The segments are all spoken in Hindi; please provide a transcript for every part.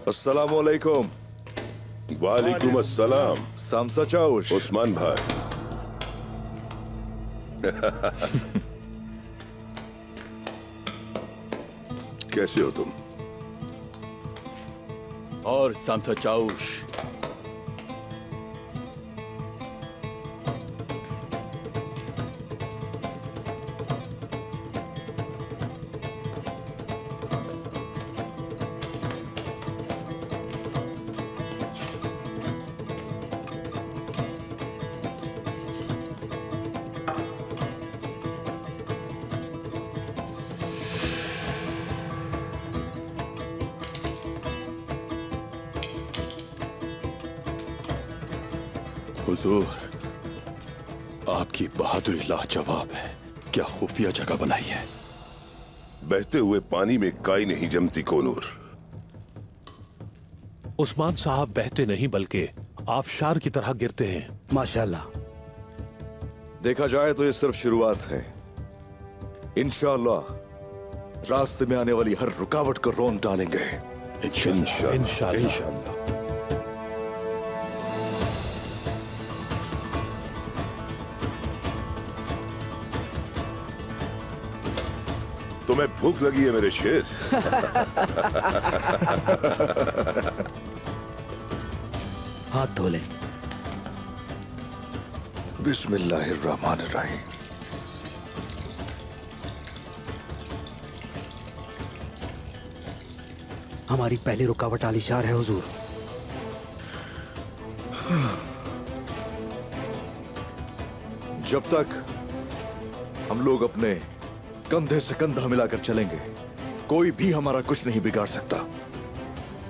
अस्सलाम वालेकुम। वालेकुम अस्सलाम। सामसा चाउश। उस्मान भाई। कैसे हो तुम? और सामसा चाउश। हुजूर, आपकी बहादुरी लाजवाब है। क्या खुफिया जगह बनाई है? बहते हुए पानी में काई नहीं जमती कोनूर। उस्मान साहब बहते नहीं बल्कि आबशार की तरह गिरते हैं। माशाल्लाह। देखा जाए तो ये सिर्फ शुरुआत है। इंशाअल्लाह रास्ते में आने वाली हर रुकावट को रोन डालेंगे। इंशाअल्लाह। इंशाअल्लाह। तुम्हें भूख लगी है मेरे शेर? हाथ धो लें। बिस्मिल्लाहिर्रहमानिर्रहीम। हमारी पहली रुकावट आलीशार है हुजूर। जब तक हम लोग अपने कंधे से कंधा मिलाकर चलेंगे, कोई भी हमारा कुछ नहीं बिगाड़ सकता।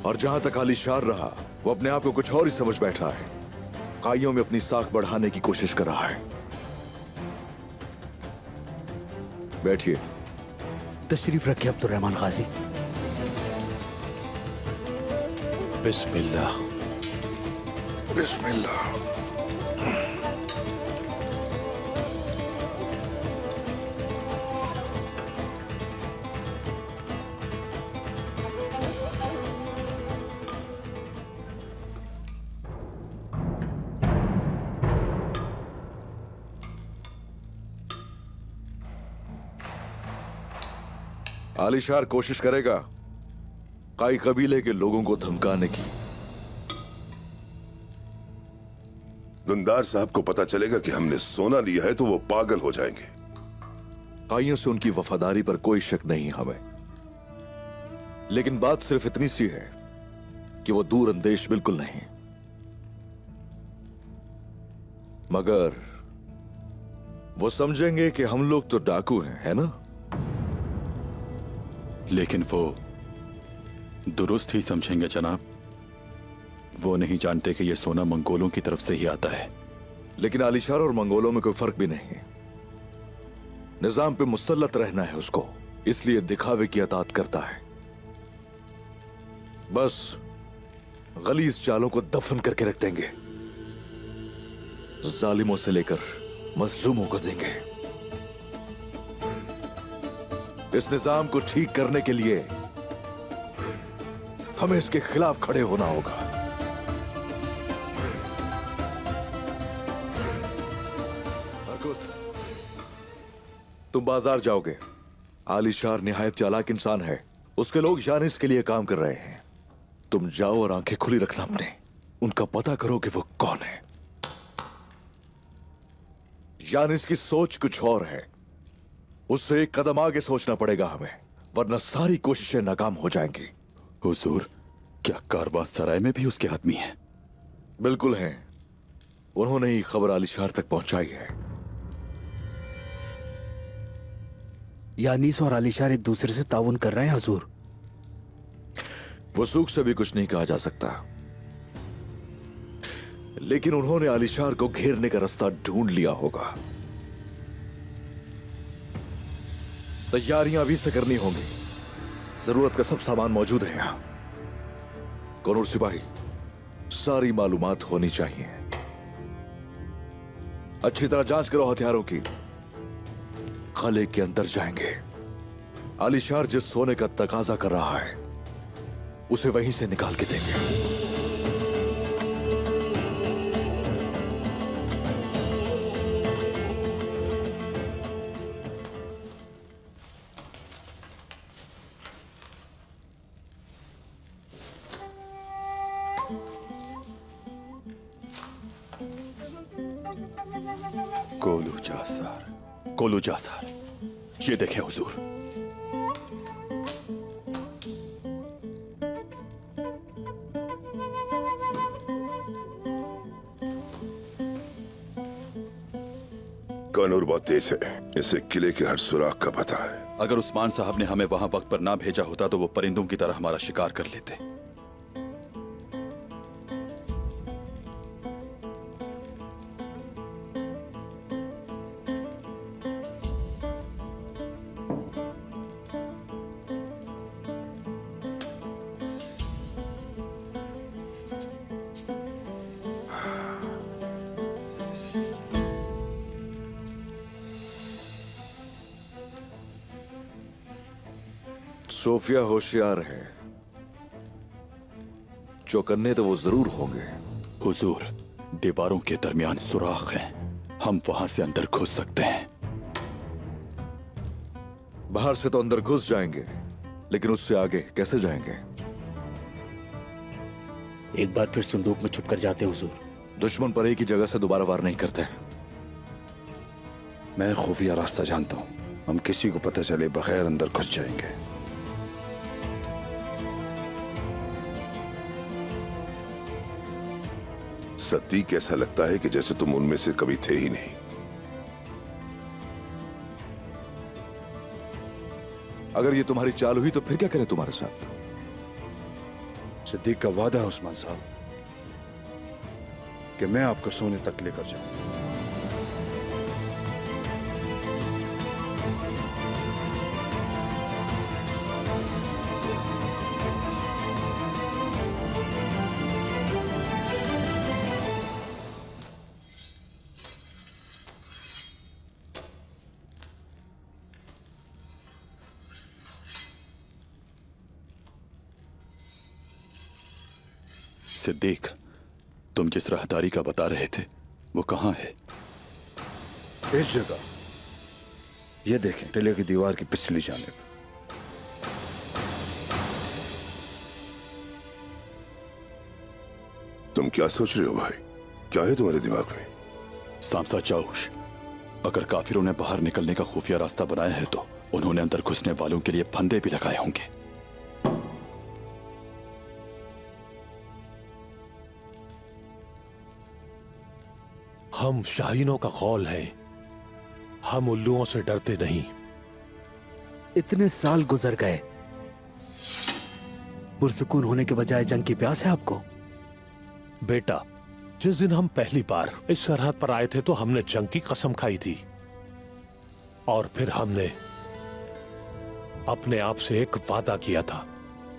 और जहां तक आलीशार रहा, वो अपने आप को कुछ और ही समझ बैठा है। काइयों में अपनी साख बढ़ाने की कोशिश कर रहा है। बैठिए। तशरीफ रखिए अब्दुर्रहमान गाजी। बिस्मिल्लाह। बिस्मिल्लाह। आलीशार कोशिश करेगा काई कबीले के लोगों को धमकाने की। दुंदार साहब को पता चलेगा कि हमने सोना लिया है तो वो पागल हो जाएंगे। काइयों से उनकी वफादारी पर कोई शक नहीं हमें, लेकिन बात सिर्फ इतनी सी है कि वो दूर अंदेश बिल्कुल नहीं। मगर वो समझेंगे कि हम लोग तो डाकू हैं, है ना? लेकिन वो दुरुस्त ही समझेंगे जनाब। वो नहीं जानते कि यह सोना मंगोलों की तरफ से ही आता है। लेकिन आलीशार और मंगोलों में कोई फर्क भी नहीं। निजाम पे मुसल्लत रहना है उसको, इसलिए दिखावे की अतात करता है। बस गलीज चालों को दफन करके रख देंगे, जालिमों से लेकर मजलूमों को देंगे। इस निजाम को ठीक करने के लिए हमें इसके खिलाफ खड़े होना होगा। तुम बाजार जाओगे। आलीशार निहायत चालाक इंसान है। उसके लोग यानिस के लिए काम कर रहे हैं। तुम जाओ और आंखें खुली रखना अपने। उनका पता करो कि वो कौन है। यानिस की सोच कुछ और है। उससे एक कदम आगे सोचना पड़ेगा हमें, वरना सारी कोशिशें नाकाम हो जाएंगी। हुजूर, क्या कारवां सराय में भी उसके आदमी हैं? बिल्कुल हैं। उन्होंने ही खबर आलीशार तक पहुंचाई है। यानीस और आलीशार एक दूसरे से ताउन कर रहे हैं हुजूर। वसूख से भी कुछ नहीं कहा जा सकता, लेकिन उन्होंने आलीशार को घेरने का रास्ता ढूंढ लिया होगा। तैयारियां अभी से करनी होंगी। जरूरत का सब सामान मौजूद है यहां। कौनूर सिपाही, सारी मालूमात होनी चाहिए। अच्छी तरह जांच करो हथियारों की। किले के अंदर जाएंगे। आलीशार जिस सोने का तकाजा कर रहा है उसे वहीं से निकाल के देंगे। कोलू जासार, ये देखें हुजूर। कानूर बहुत तेज है, इसे किले के हर सुराख का पता है। अगर उस्मान साहब ने हमें वहां वक्त पर ना भेजा होता तो वो परिंदों की तरह हमारा शिकार कर लेते। सोफिया होशियार है, चौकन्ने तो वो जरूर होंगे। हुजूर, दीवारों के दरमियान सुराख हैं, हम वहां से अंदर घुस सकते हैं। बाहर से तो अंदर घुस जाएंगे, लेकिन उससे आगे कैसे जाएंगे? एक बार फिर संदूक में छुप कर जाते हैं हुजूर। दुश्मन पर एक ही जगह से दोबारा वार नहीं करते। मैं खुफिया रास्ता जानता हूं, हम किसी को पता चले बगैर अंदर घुस जाएंगे। सद्दीक, ऐसा लगता है कि जैसे तुम उनमें से कभी थे ही नहीं। अगर ये तुम्हारी चाल हुई तो फिर क्या करें तुम्हारे साथ? सिद्दीक का वादा है उस्मान साहब कि मैं आपको सोने तक लेकर जाऊं। सिद्दीक, तुम जिस राहदारी का बता रहे थे वो कहां है? इस जगह, ये देखें, टिले की दीवार की पिछली जानिब। तुम क्या सोच रहे हो भाई? क्या है तुम्हारे दिमाग में? सामसा चाउश, अगर काफिरों ने बाहर निकलने का खुफिया रास्ता बनाया है तो उन्होंने अंदर घुसने वालों के लिए फंदे भी लगाए होंगे। हम शाहीनों का खौल है, हम उल्लुओं से डरते नहीं। इतने साल गुजर गए, पुरसुकून होने के बजाय जंग की प्यास है आपको? बेटा, जिस दिन हम पहली बार इस सरहद पर आए थे तो हमने जंग की कसम खाई थी, और फिर हमने अपने आप से एक वादा किया था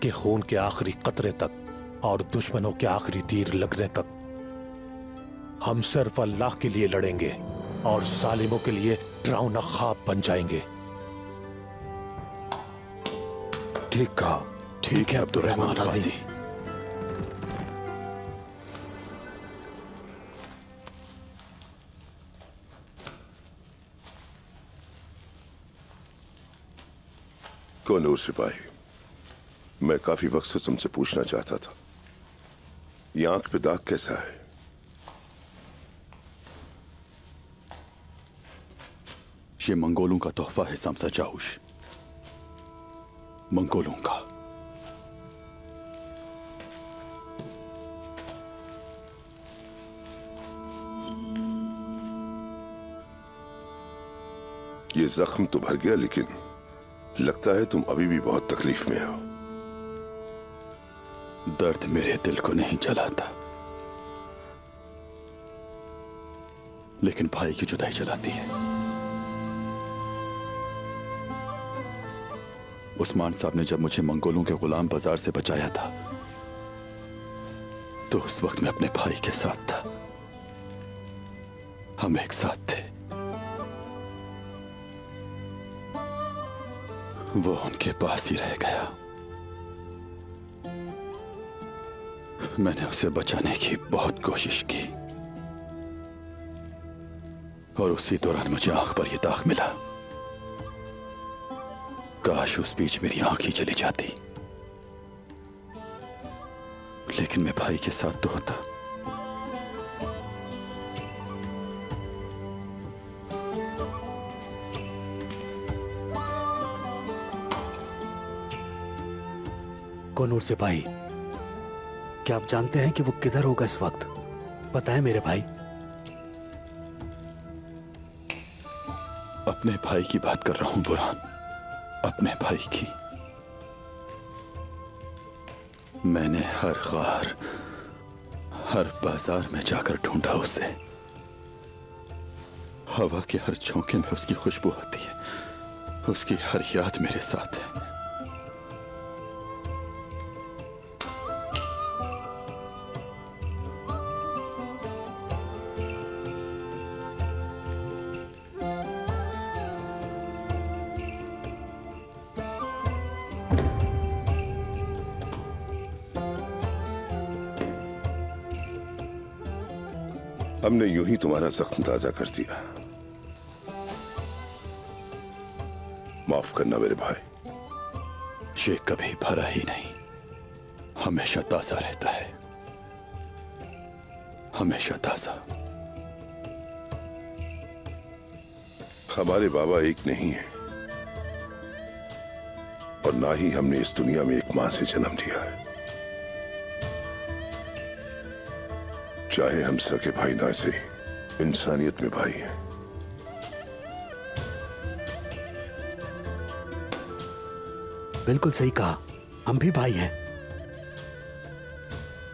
कि खून के आखिरी कतरे तक और दुश्मनों के आखिरी तीर लगने तक हम सिर्फ अल्लाह के लिए लड़ेंगे और जालिमों के लिए डरावना ख्वाब बन जाएंगे। ठीक कहा। ठीक है अब्दुर्रहमान गाजी। कोनूर सिपाही, मैं काफी वक्त से तुमसे पूछना चाहता था, ये आंख पे दाग कैसा है? ये मंगोलों का तोहफा है सामसा चाउश, मंगोलों का। ये जख्म तो भर गया, लेकिन लगता है तुम अभी भी बहुत तकलीफ में हो। दर्द मेरे दिल को नहीं जलाता, लेकिन भाई की जुदाई जलाती है। उस्मान साहब ने जब मुझे मंगोलों के गुलाम बाजार से बचाया था तो उस वक्त मैं अपने भाई के साथ था, हम एक साथ थे। वो उनके पास ही रह गया। मैंने उसे बचाने की बहुत कोशिश की और उसी दौरान मुझे आंख पर यह दाग मिला। काश उस बीच मेरी आंख ही चली जाती, लेकिन मैं भाई के साथ तो होता। कौनूर सिपाही, क्या आप जानते हैं कि वो किधर होगा इस वक्त? पता है मेरे भाई? अपने भाई की बात कर रहा हूं बुरहान, अपने भाई की। मैंने हर गार, हर बाजार में जाकर ढूंढा उसे। हवा के हर झोंके में उसकी खुशबू आती है, उसकी हर याद मेरे साथ है। हमने यूं ही तुम्हारा जख्म ताजा कर दिया। माफ करना मेरे भाई। ये कभी भरा ही नहीं, हमेशा ताजा रहता है, हमेशा ताजा। हमारे बाबा एक नहीं है और ना ही हमने इस दुनिया में एक मां से जन्म लिया है। चाहे हम सके भाई ना से, इंसानियत में भाई हैं। बिल्कुल सही कहा, हम भी भाई हैं।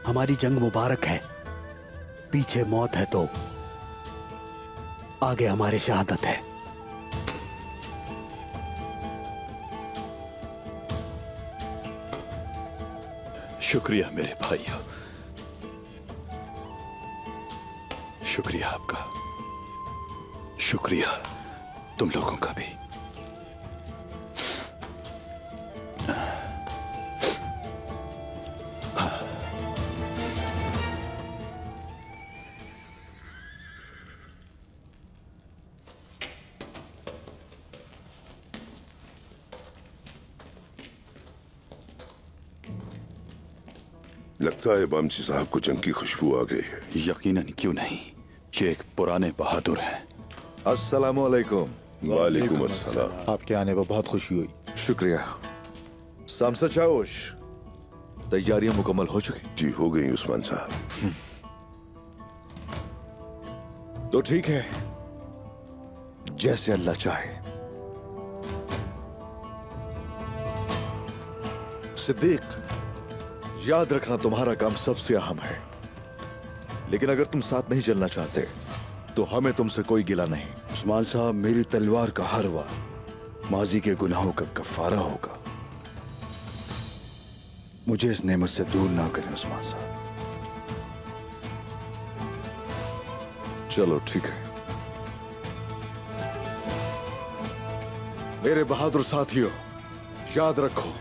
हमारी जंग मुबारक है। पीछे मौत है तो आगे हमारी शहादत है। शुक्रिया मेरे भाइयों, शुक्रिया आपका, शुक्रिया तुम लोगों का भी। लगता है बामची साहब को जंग की खुशबू आ गई है। यकीनन क्यों नहीं, ये एक पुराने बहादुर हैं। अस्सलामु अलैकुम। वालेकुम अस्सलाम। आपके आने पर बहुत खुशी हुई। शुक्रिया। सामसा चाउश, तैयारियां मुकम्मल हो चुकी? जी हो गई उस्मान साहब। तो ठीक है, जैसे अल्लाह चाहे। सिद्दीक, याद रखना तुम्हारा काम सबसे अहम है, लेकिन अगर तुम साथ नहीं चलना चाहते तो हमें तुमसे कोई गिला नहीं। उस्मान साहब, मेरी तलवार का हर वार माजी के गुनाहों का कफारा होगा। मुझे इस नेमत से दूर ना करें उस्मान साहब। चलो ठीक है। मेरे बहादुर साथियों, याद रखो,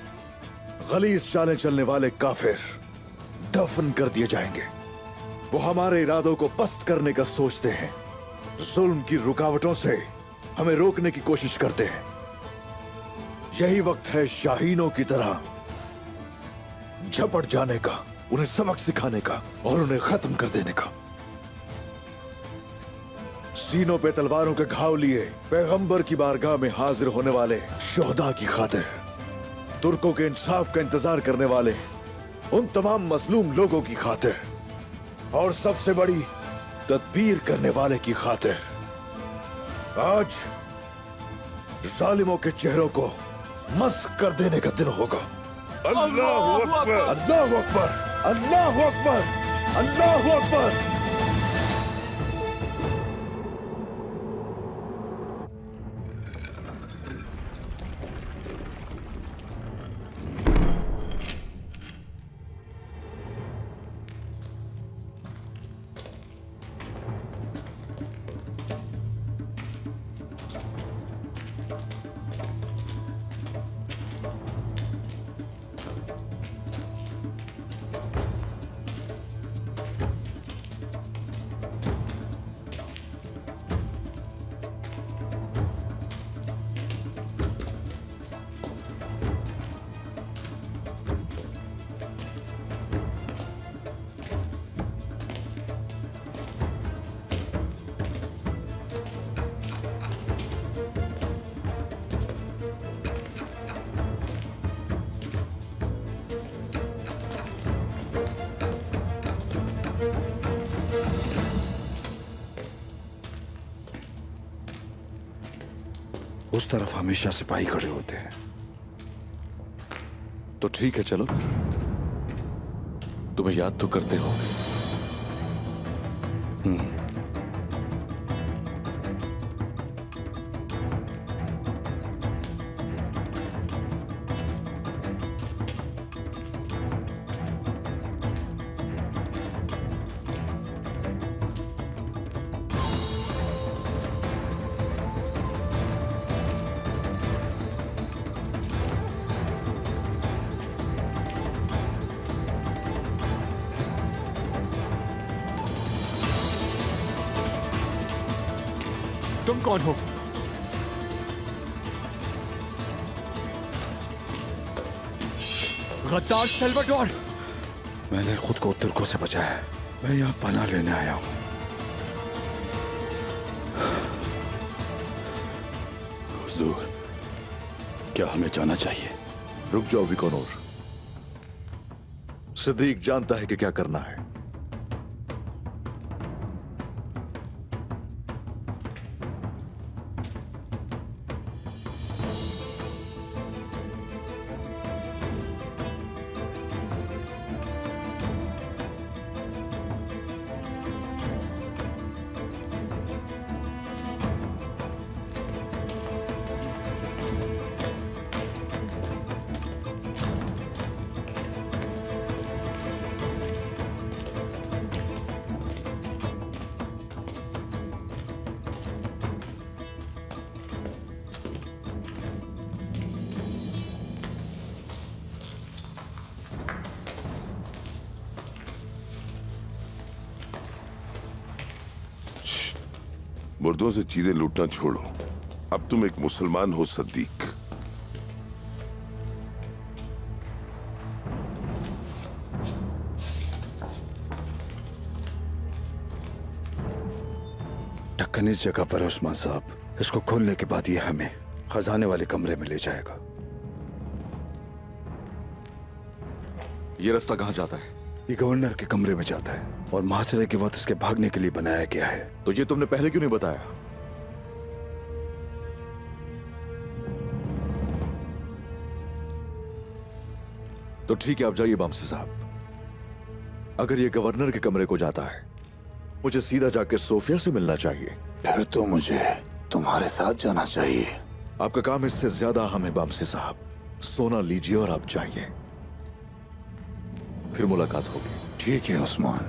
गलीज चालें चलने वाले काफिर दफन कर दिए जाएंगे। वो हमारे इरादों को पस्त करने का सोचते हैं, जुल्म की रुकावटों से हमें रोकने की कोशिश करते हैं। यही वक्त है शाहीनों की तरह झपट जाने का, उन्हें सबक सिखाने का और उन्हें खत्म कर देने का। सीनों पे तलवारों के घाव लिए पैगंबर की बारगाह में हाजिर होने वाले शोहदा की खातिर, तुर्कों के इंसाफ का इंतजार करने वाले उन तमाम मजलूम लोगों की खातिर, और सबसे बड़ी तदबीर करने वाले की खातिर, आज जालिमों के चेहरों को मस्क कर देने का दिन होगा। अल्लाहु अकबर, अल्लाहु अकबर, अल्लाहु अकबर, अल्लाहु अकबर। उस तरफ हमेशा सिपाही खड़े होते हैं। तो ठीक है, चलो। तुम्हें याद तो करते हो। तुम कौन हो? गद्दार सल्वाडोर! मैंने खुद को तुर्कों से बचाया है। मैं यहाँ पनाह लेने आया हूँ। हुजूर, क्या हमें जाना चाहिए? रुक जाओ बिकोनूर। सिद्दीक जानता है कि क्या करना है। मुर्दों से चीजें लूटना छोड़ो। अब तुम एक मुसलमान हो सद्दीक। ढक्कन इस जगह पर है उस्मान साहब। इसको खोलने के बाद ये हमें खजाने वाले कमरे में ले जाएगा। ये रास्ता कहां जाता है? ये गवर्नर के कमरे में जाता है और महासरे के वक्त इसके भागने के लिए बनाया गया है। तो ये तुमने पहले क्यों नहीं बताया? तो ठीक है, आप जाइए बामसी साहब। अगर ये गवर्नर के कमरे को जाता है, मुझे सीधा जाके सोफिया से मिलना चाहिए। फिर तो मुझे तुम्हारे साथ जाना चाहिए। आपका काम इससे ज्यादा अहम है बामसी साहब। सोना लीजिए और आप जाइए, फिर मुलाकात होगी। ठीक है उस्मान।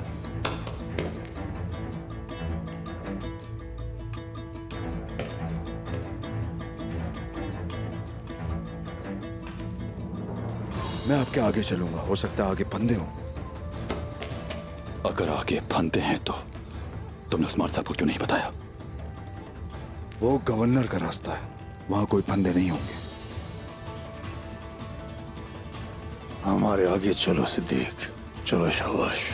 मैं आपके आगे चलूंगा। हो सकता है आगे फंदे हो। अगर आगे फंदे हैं तो तुमने उस्मान साहब को क्यों नहीं बताया? वो गवर्नर का रास्ता है, वहां कोई फंदे नहीं होंगे। हमारे आगे चलो सिद्दीक, चलो शाबाश।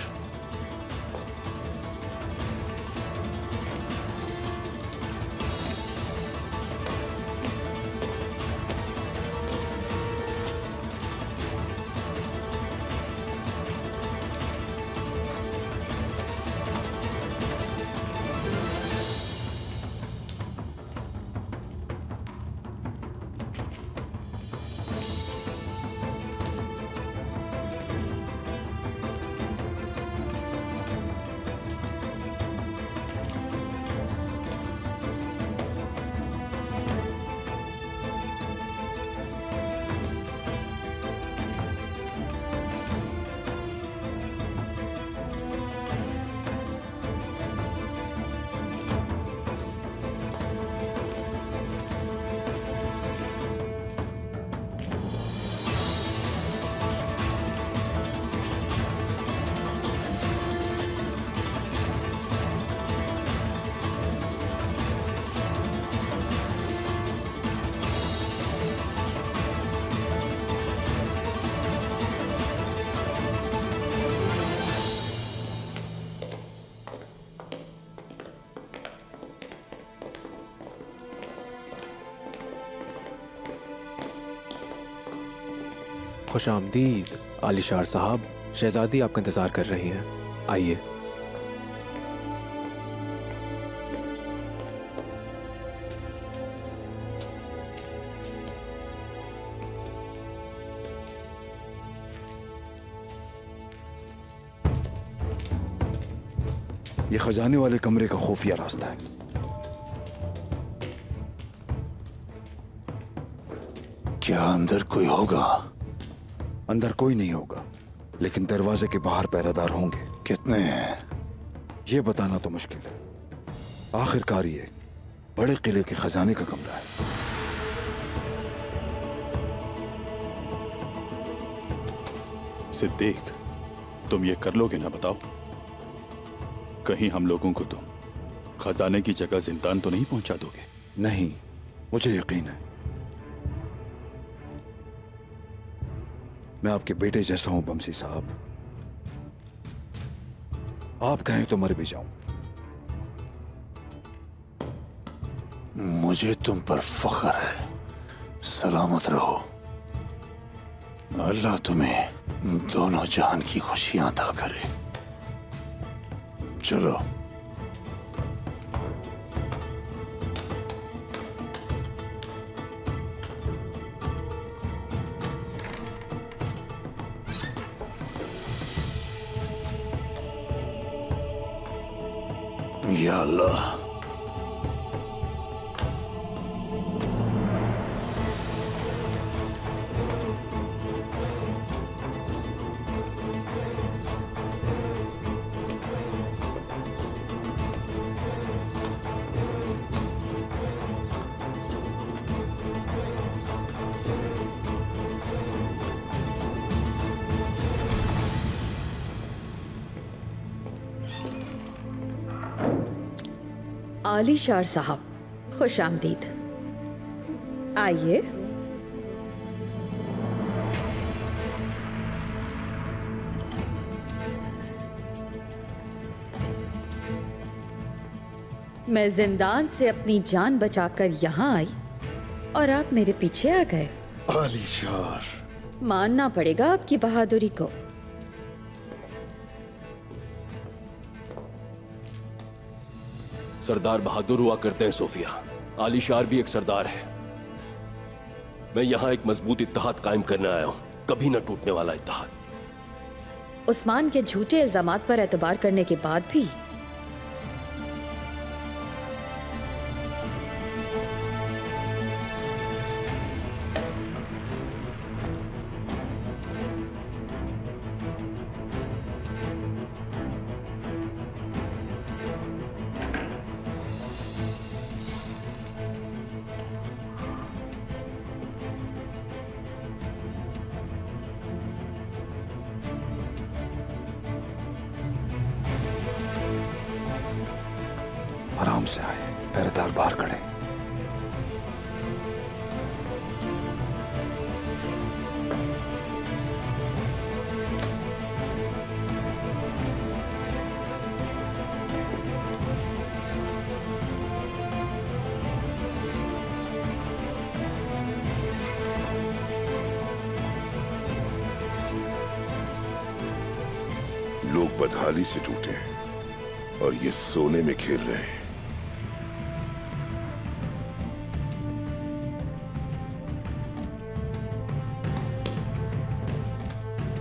खुश आमदीद आलिशार साहब। शहजादी आपका इंतजार कर रही हैं, आइए। ये खजाने वाले कमरे का खुफिया रास्ता है। क्या अंदर कोई होगा? अंदर कोई नहीं होगा, लेकिन दरवाजे के बाहर पहरेदार होंगे। कितने हैं? ये बताना तो मुश्किल है। आखिरकार ये बड़े किले के खजाने का कमरा है। सिद्दीक, तुम ये कर लोगे ना? बताओ, कहीं हम लोगों को तुम खजाने की जगह जिंदान तो नहीं पहुंचा दोगे? नहीं, मुझे यकीन है। मैं आपके बेटे जैसा हूं बमसी साहब। आप कहें तो मर भी जाऊं। मुझे तुम पर फख्र है। सलामत रहो। अल्लाह तुम्हें दोनों जहान की खुशियां अता करे। चलो। या अल्लाह, आलीशार साहब, खुश आमदीद। आइए। मैं जिंदान से अपनी जान बचाकर यहाँ आई और आप मेरे पीछे आ गए। आलीशार। मानना पड़ेगा आपकी बहादुरी को। सरदार बहादुर हुआ करते हैं सोफिया। आलीशार भी एक सरदार है। मैं यहां एक मजबूत इत्तेहाद कायम करने आया हूं, कभी न टूटने वाला इत्तेहाद। उस्मान के झूठे इल्जामात पर एतबार करने के बाद भी आराम से आए, पहरेदार बाहर खड़े। लोग बदहाली से टूटे हैं और ये सोने में खेल रहे हैं।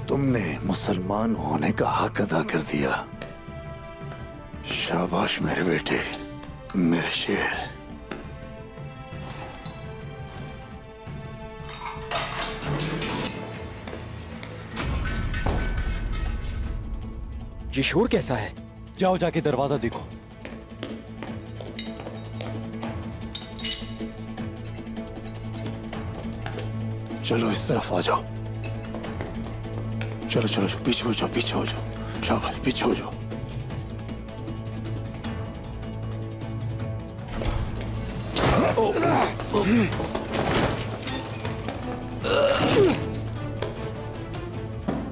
तुमने मुसलमान होने का हक अदा कर दिया। शाबाश मेरे बेटे, मेरे शेर। ये शोर कैसा है? जाओ जाके दरवाजा देखो। चलो इस तरफ आ जाओ। चलो चलो पीछे हो जाओ, पीछे हो जाओ। शाबाश, पीछे हो जाओ।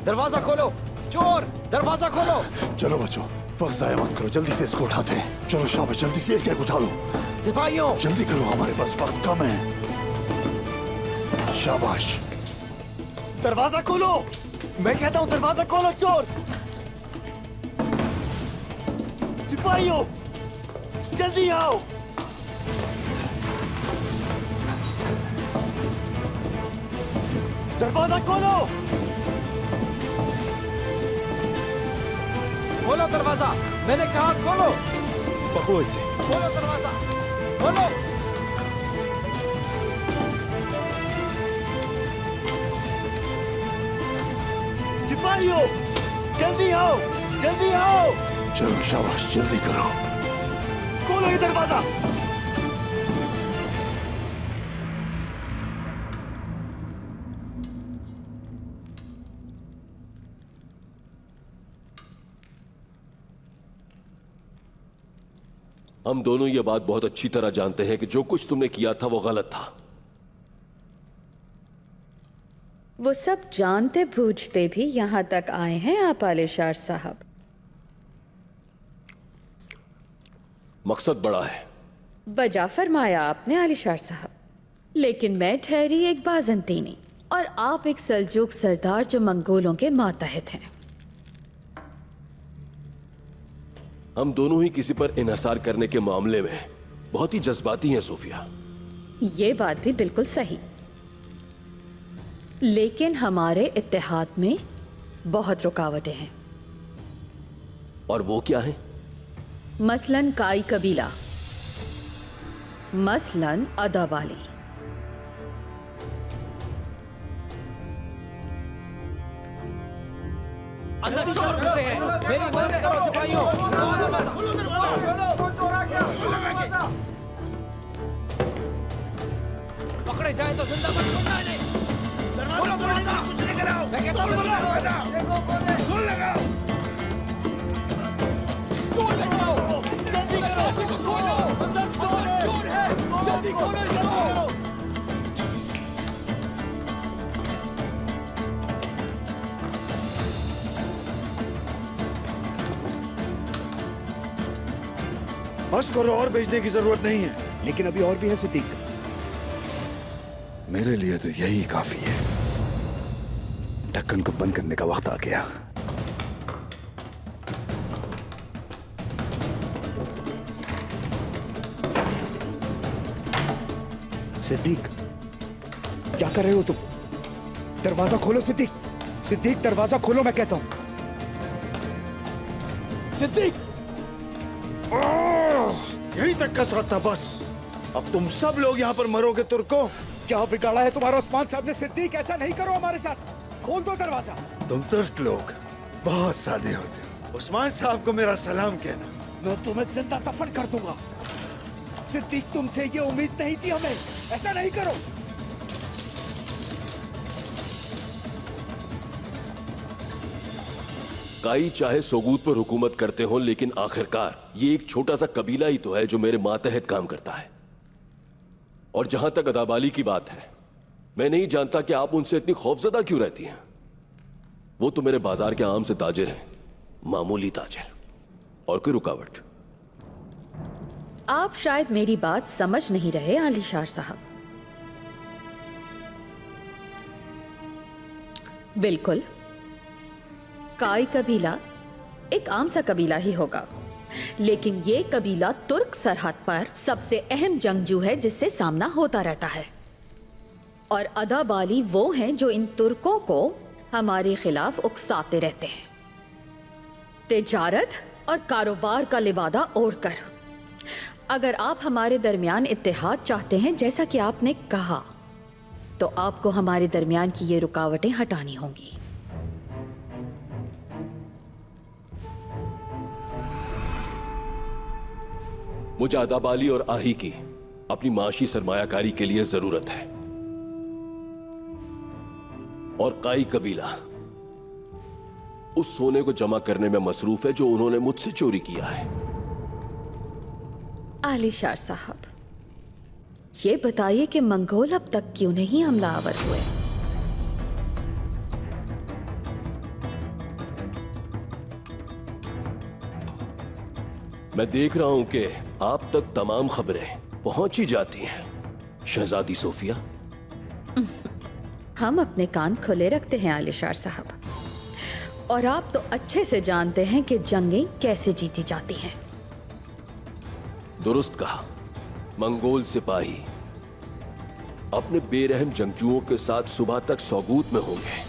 दरवाजा खोलो, चोर! दरवाजा खोलो। चलो बच्चों, वक्त जाया मत करो, जल्दी से इसको उठाते हैं। चलो शाबाश, जल्दी से एक उठा लो। सिपाहियों, जल्दी करो, हमारे पास वक्त कम है। शाबाश। दरवाजा खोलो! मैं कहता हूं दरवाजा खोलो, चोर! सिपाहियों, जल्दी आओ! दरवाजा खोलो! खोलो दरवाजा! मैंने कहा खोलो, पकड़ो इसे। खोलो दरवाजा, खोलो। सिपाहियों, जल्दी आओ, जल्दी आओ। चलो शाबाश, जल्दी करो, खोलो ये दरवाजा। हम दोनों ये बात बहुत अच्छी तरह जानते हैं कि जो कुछ तुमने किया था वो गलत था। वो सब जानते बूझते भी यहां तक आए हैं आप आलिशार साहब। मकसद बड़ा है। बजा फरमाया आपने आलिशार साहब, लेकिन मैं ठहरी एक बाजंतीनी और आप एक सल्जूक सरदार जो मंगोलों के मातहत हैं। हम दोनों ही किसी पर इन्हिसार करने के मामले में बहुत ही जज्बाती हैं सूफिया। ये बात भी बिल्कुल सही, लेकिन हमारे इत्तेहाद में बहुत रुकावटें हैं। और वो क्या है? मसलन काई कबीला, मसलन अदाबाली। अंदर चोर घुसे हैं, मेरी मदद करो सिपाहियों। खोलो दरवाजा, पकड़े जाए तो जिंदा मत छोड़ना इन्हें। खोलो दरवाजा, कुछ नहीं कराओ। मैं कहता हूँ खोल लगाओ, खोल लगाओ, जल्दी करो, खोलो, अंदर चोर है, जल्दी खोलो इसको। बस करो, और भेजने की जरूरत नहीं है। लेकिन अभी और भी है सिद्दीक। मेरे लिए तो यही काफी है। ढक्कन को बंद करने का वक्त आ गया। सिद्दीक, क्या कर रहे हो तुम? दरवाजा खोलो सिद्दीक, सिद्दीक दरवाजा खोलो, मैं कहता हूं। सिद्दीक, यही तक का साथ था बस। अब तुम सब लोग यहाँ पर मरोगे तुर्को। क्या बिगाड़ा है तुम्हारा उस्मान साहब ने? सिद्दीक, ऐसा नहीं करो हमारे साथ, खोल दो दरवाजा। तुम तुर्क लोग बहुत सादे होते हो। उस्मान साहब को मेरा सलाम कहना। मैं तुम्हें जिंदा दफन कर दूंगा। सिद्दीक, तुमसे ये उम्मीद नहीं थी हमें, ऐसा नहीं करो। काई चाहे सोगूत पर हुकूमत करते हो, लेकिन आखिरकार ये एक छोटा सा कबीला ही तो है जो मेरे मातहत काम करता है। और जहां तक अदाबाली की बात है, मैं नहीं जानता कि आप उनसे इतनी खौफजदा क्यों रहती हैं। वो तो मेरे बाजार के आम से ताजिर हैं, मामूली ताजिर। और कोई रुकावट? आप शायद मेरी बात समझ नहीं रहे आलिशार साहब। बिल्कुल, काई कबीला एक आम सा कबीला ही होगा, लेकिन ये कबीला तुर्क सरहद पर सबसे अहम जंगजू है जिससे सामना होता रहता है। और अदाबाली वो हैं जो इन तुर्कों को हमारे खिलाफ उकसाते रहते हैं, तिजारत और कारोबार का लिबादा ओढ़कर। अगर आप हमारे दरमियान इत्तेहाद चाहते हैं, जैसा कि आपने कहा, तो आपको हमारे दरमियान की ये रुकावटें हटानी होंगी। मुझे अदाबाली और आही की अपनी माशी सरमायाकारी के लिए जरूरत है, और काई कबीला उस सोने को जमा करने में मसरूफ है जो उन्होंने मुझसे चोरी किया है। आलिशार साहब, ये बताइए कि मंगोल अब तक क्यों नहीं हमला आवर हुए? मैं देख रहा हूं कि आप तक तमाम खबरें पहुंच ही जाती हैं, शहजादी सोफिया। हम अपने कान खुले रखते हैं आलिशार साहब, और आप तो अच्छे से जानते हैं कि जंगें कैसे जीती जाती हैं। दुरुस्त कहा। मंगोल सिपाही अपने बेरहम जंगजुओं के साथ सुबह तक सौगूत में होंगे।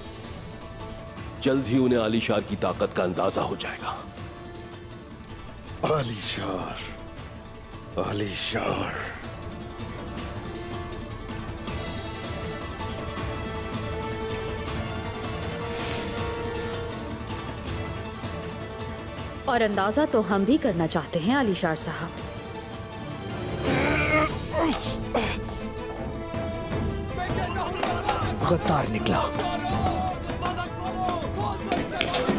जल्द ही उन्हें आलिशार की ताकत का अंदाजा हो जाएगा। आलीशार, आलीशार। और अंदाजा तो हम भी करना चाहते हैं आलीशार साहब। गद्दार निकला।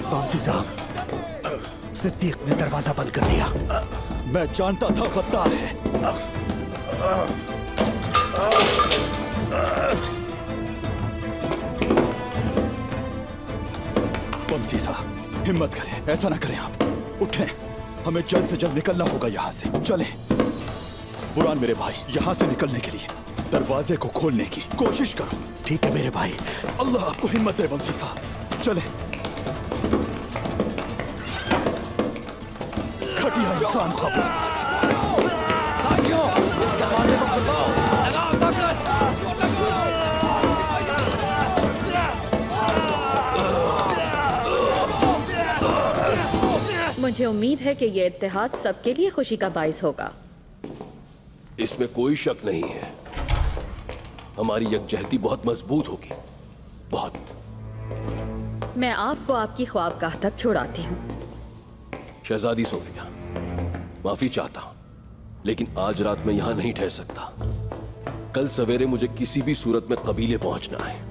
कौंसी साहब, सिद्दीक ने दरवाजा बंद कर दिया। मैं जानता था गद्दार है। बंसी साहब, हिम्मत करें, ऐसा ना करें आप। उठें, हमें जल्द से जल्द निकलना होगा यहाँ से। चलें। बुरान मेरे भाई, यहाँ से निकलने के लिए दरवाजे को खोलने की कोशिश करो। ठीक है मेरे भाई। अल्लाह आपको हिम्मत दे बंसी साहब। चलें। घटिया इंसान था वो। साथियों, इस दरवाजे को खुलवाओ। लगाओ ताकत। मुझे उम्मीद है कि ये इत्तेहाद सबके लिए खुशी का बाइस होगा। इसमें कोई शक नहीं है। हमारी यकजहती बहुत मजबूत होगी, बहुत। मैं आपको आपकी ख्वाबगाह तक छोड़ाती हूँ। शहजादी सोफिया, माफी चाहता हूं, लेकिन आज रात मैं यहां नहीं ठहर सकता। कल सवेरे मुझे किसी भी सूरत में कबीले पहुंचना है।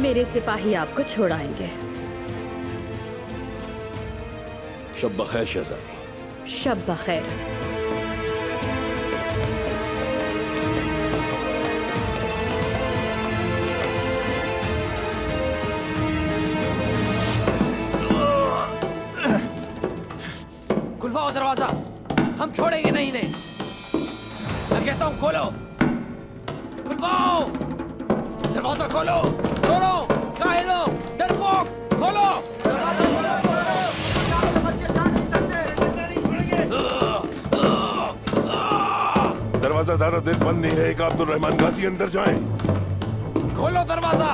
मेरे सिपाही आपको छोड़ाएंगे। शब बखैर शहजादी। शब बखैर। खुलवाओ दरवाजा, हम छोड़ेंगे नहीं इन्हें। मैं कहता हूं खोलो, खुलवाओ दरवाजा, खोलो। छोड़ो काहिलो, डरपोक, खोलो। दरवाजा ज्यादा देर बंद नहीं रहेगा। अब्दुल रहमान गाजी अंदर जाएं। खोलो दरवाजा।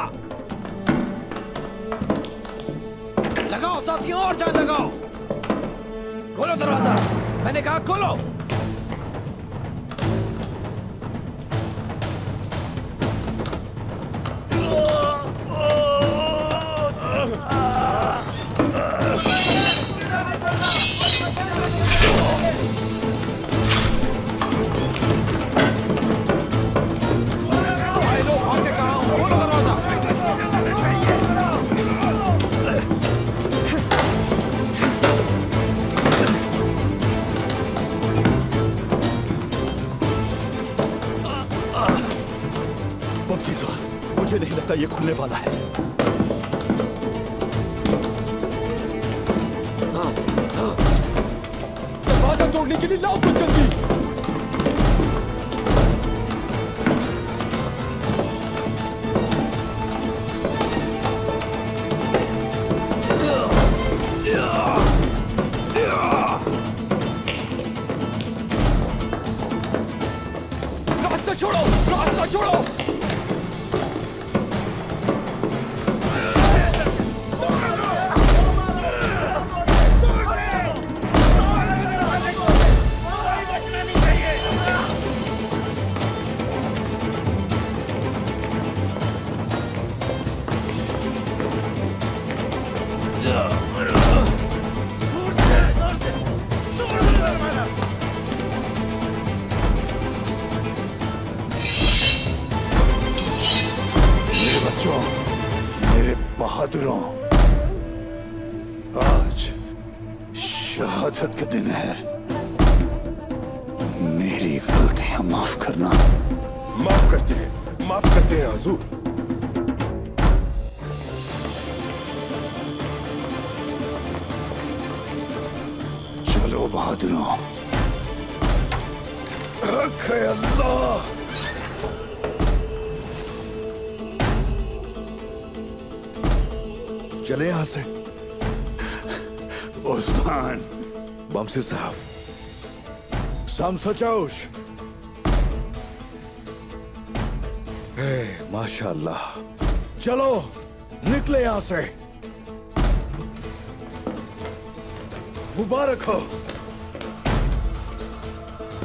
लगाओ साथियों, और जान लगाओ। खोलो दरवाजा, मैंने कहा खोलो। मुझे नहीं लगता ये खुलने वाला है। दरवाजा तोड़ने के लिए लाओ कुछ जल्दी। रास्ता छोड़ो, रास्ता छोड़ो। बहादुरों, आज शहादत का दिन है। मेरी गलतियां माफ करना। माफ करते हैं हुजूर। चलो बहादुरों। अल्लाह। चले यहां से। उस्मान। बमसी साहब, शामसचौश। माशाअल्लाह। चलो निकले यहां से। मुबारक हो।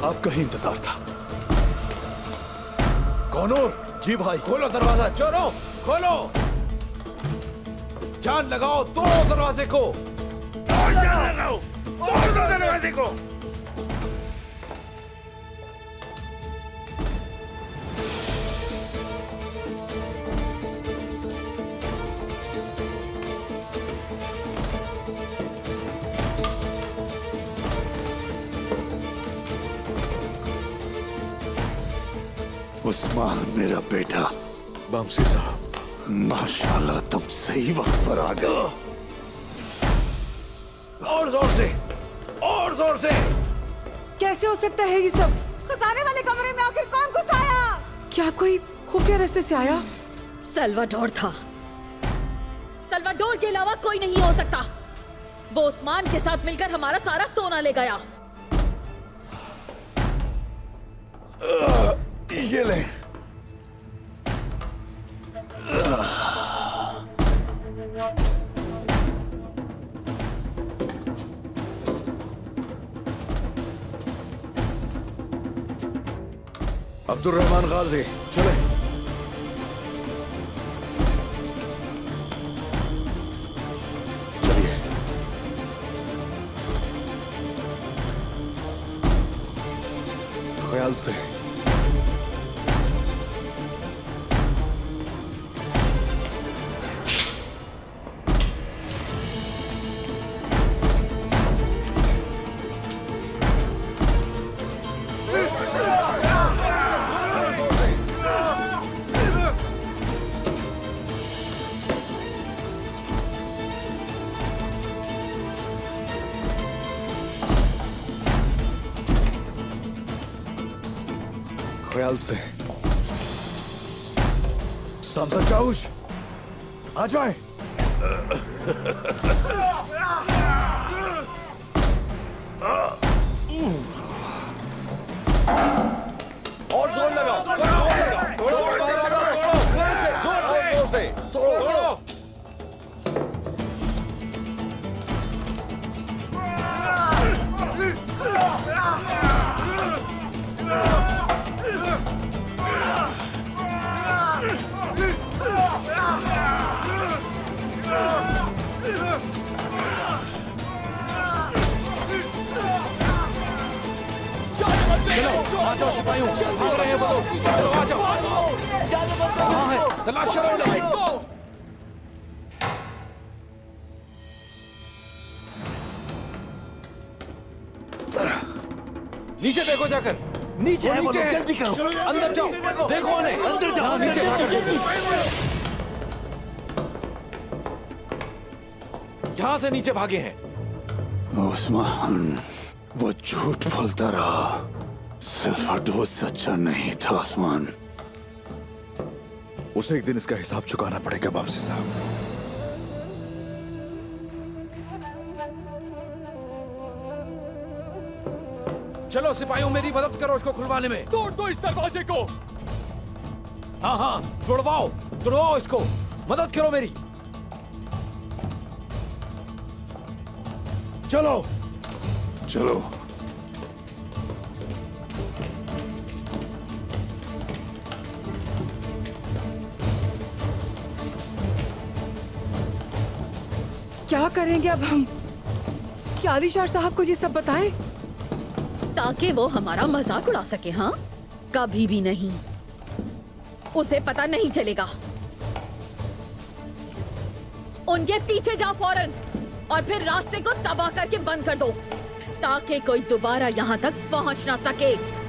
आपका ही इंतजार था। कौन हो? जी भाई। खोलो दरवाजा, चोरों खोलो। जान लगाओ, तोड़ो दरवाजे को। तोड़ दो दरवाजे को। उस्मान मेरा बेटा। बमसी साहब, माशाल्लाह तुम सही वक्त पर आ गए। और जोर से, और जोर से। कैसे हो सकता है ये सब? खजाने वाले कमरे में आखिर कौन घुस आया? क्या कोई खुफिया रास्ते से आया? सल्वाडोर था। सल्वाडोर के अलावा कोई नहीं हो सकता। वो उस्मान के साथ मिलकर हमारा सारा सोना ले गया। ये ले। अब्दुल रहमान गाजी, चले। चलिए। ख्याल से। ख्याल से। शामसचौश, आ जाए। और जोर लगाओ। जोर से तोड़ो। तलाश करो उन्हें। नीचे देखो जाकर। नीचे है वो लोग, जल्दी करो। अंदर जाओ, देखो उन्हें। अंदर जाओ, नीचे भागो। यहां से नीचे भागे हैं। उस्मान, वो झूठ बोलता रहा। सल्वाडोर सच्चा नहीं था उस्मान। उसे एक दिन इसका हिसाब चुकाना पड़ेगा बमसी साहब। चलो सिपाहियों, मेरी मदद करो इसको खुलवाने में। तोड़ दो इस दरवाजे को। हाँ हाँ, तुड़वाओ इसको। मदद करो मेरी। चलो चलो। क्या करेंगे अब हम? क्या आलिशार साहब को ये सब बताएं? ताकि वो हमारा मजाक उड़ा सके। हाँ, कभी भी नहीं। उसे पता नहीं चलेगा। उनके पीछे जा फौरन, और फिर रास्ते को तबाह करके बंद कर दो, ताकि कोई दोबारा यहाँ तक पहुंच ना सके।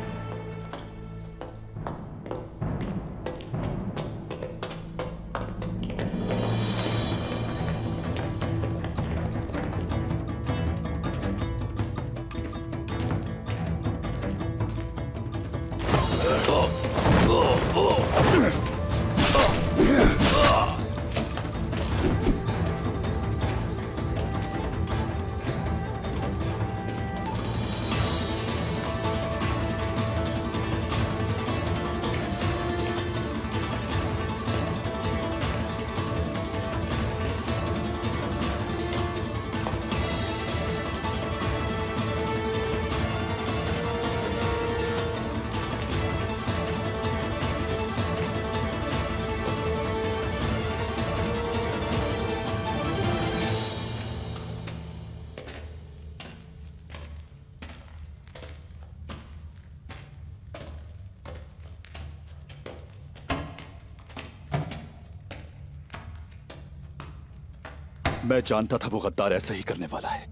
मैं जानता था वो गद्दार ऐसा ही करने वाला है,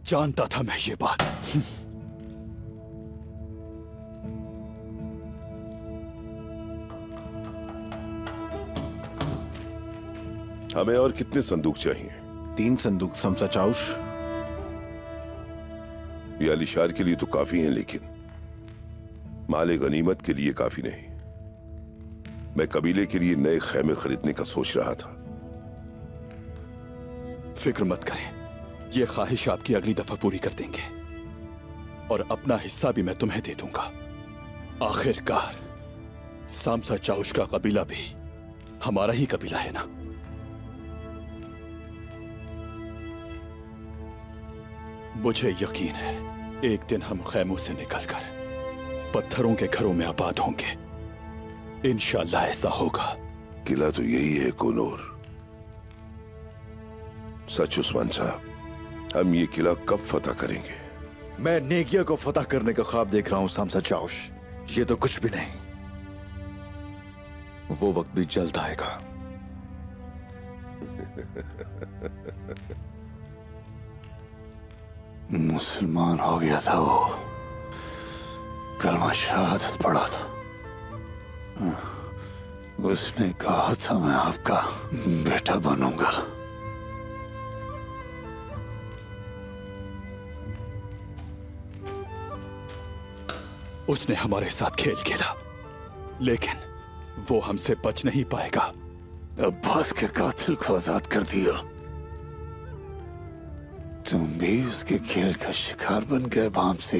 जानता था मैं ये बात। हमें और कितने संदूक चाहिए? 3 संदूक समसा चाउश। ये अलीशार के लिए तो काफी हैं, लेकिन माले गनीमत के लिए काफी नहीं। मैं कबीले के लिए नए खैमे खरीदने का सोच रहा था। फिक्र मत करें, ये ख्वाहिश आपकी अगली दफा पूरी कर देंगे और अपना हिस्सा भी मैं तुम्हें दे दूंगा। आखिरकार सामसा चाउश का कबीला भी हमारा ही कबीला है ना। मुझे यकीन है एक दिन हम खैमों से निकलकर पत्थरों के घरों में आबाद होंगे। इंशाअल्लाह ऐसा होगा। किला तो यही है कोनूर। सच उस्मान साहब, हम ये किला कब फतह करेंगे? मैं नेकिया को फतह करने का ख्वाब देख रहा हूं सामसा चाउश। ये तो कुछ भी नहीं, वो वक्त भी जल्द आएगा। मुसलमान हो गया था वो, कलमा शहादत पढ़ा था। उसने कहा था मैं आपका बेटा बनूंगा। उसने हमारे साथ खेल खेला, लेकिन वो हमसे बच नहीं पाएगा। अब्बास के कातिल को आजाद कर दिया, तुम भी उसके खेल का शिकार बन गए बाम से।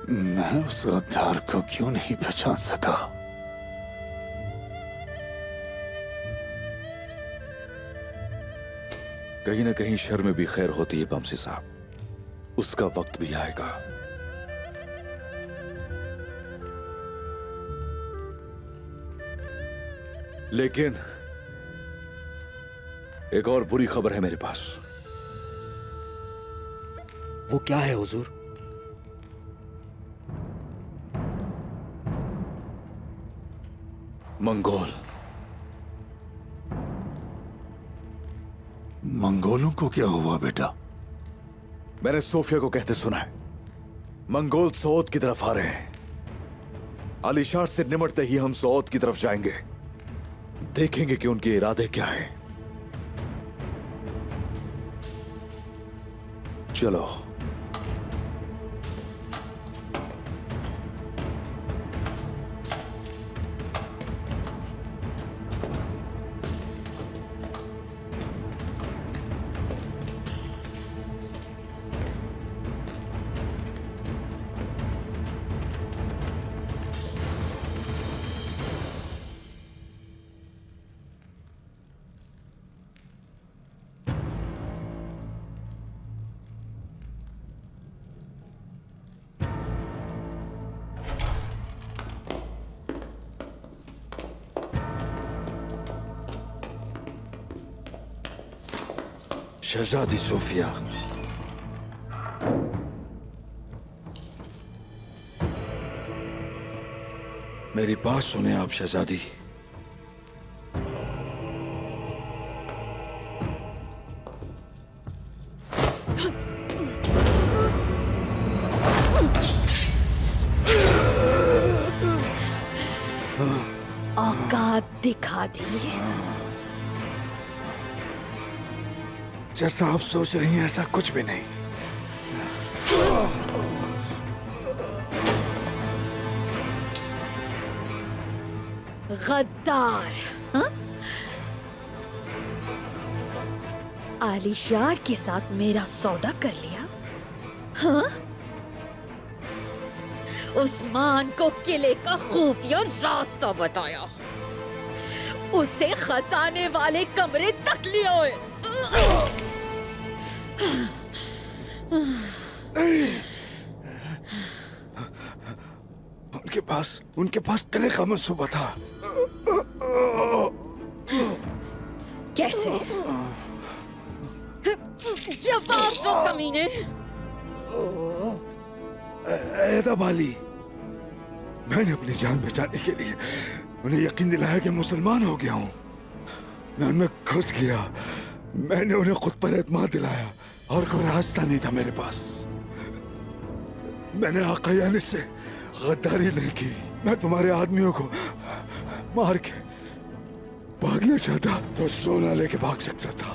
मैं उस गद्दार को क्यों नहीं पहचान सका? कहीं ना कहीं शर में भी खैर होती है बमसी साहब, उसका वक्त भी आएगा। लेकिन एक और बुरी खबर है मेरे पास। वो क्या है हुजूर? मंगोल। मंगोलों को क्या हुआ बेटा? मैंने सोफिया को कहते सुना है मंगोल सऊद की तरफ आ रहे हैं। आलिशार से निमटते ही हम सऊद की तरफ जाएंगे, देखेंगे कि उनके इरादे क्या हैं। चलो। शहजादी सोफिया, मेरी बात सुने आप शहजादी। औकात दिखा दी। जैसा आप सोच रही हैं ऐसा कुछ भी नहीं। गद्दार, हाँ? आलिशार के साथ मेरा सौदा कर लिया, हाँ? उस्मान को किले का खुफिया रास्ता बताया, उसे खजाने वाले कमरे तक ले आए। उनके पास किले का मंसूबा था। कैसे? जवाब दो कमीने। एदाबाली, मैंने अपनी जान बचाने के लिए उन्हें यकीन दिलाया कि मुसलमान हो गया हूं। मैं उनमें घुस गया, मैंने उन्हें खुद पर एतमाद दिलाया और कोई रास्ता नहीं था मेरे पास। मैंने आका यानी से गद्दारी नहीं की। मैं तुम्हारे आदमियों को मार के भागना चाहता तो सोना लेके भाग सकता था।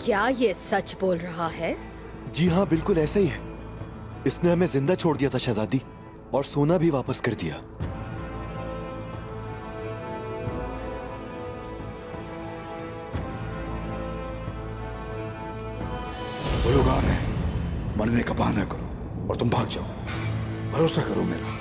क्या ये सच बोल रहा है? जी हाँ, बिल्कुल ऐसा ही है। इसने हमें जिंदा छोड़ दिया था शहजादी, और सोना भी वापस कर दिया। वो लोग आ रहे हैं, मरने का बहाना करो और तुम भाग जाओ। भरोसा करो मेरा।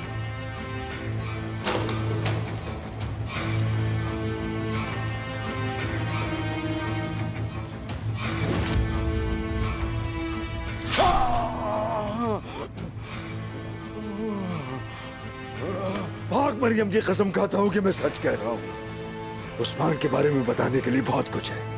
भाग, मरियम की कसम खाता हूं कि मैं सच कह रहा हूं। उस्मान के बारे में बताने के लिए बहुत कुछ है।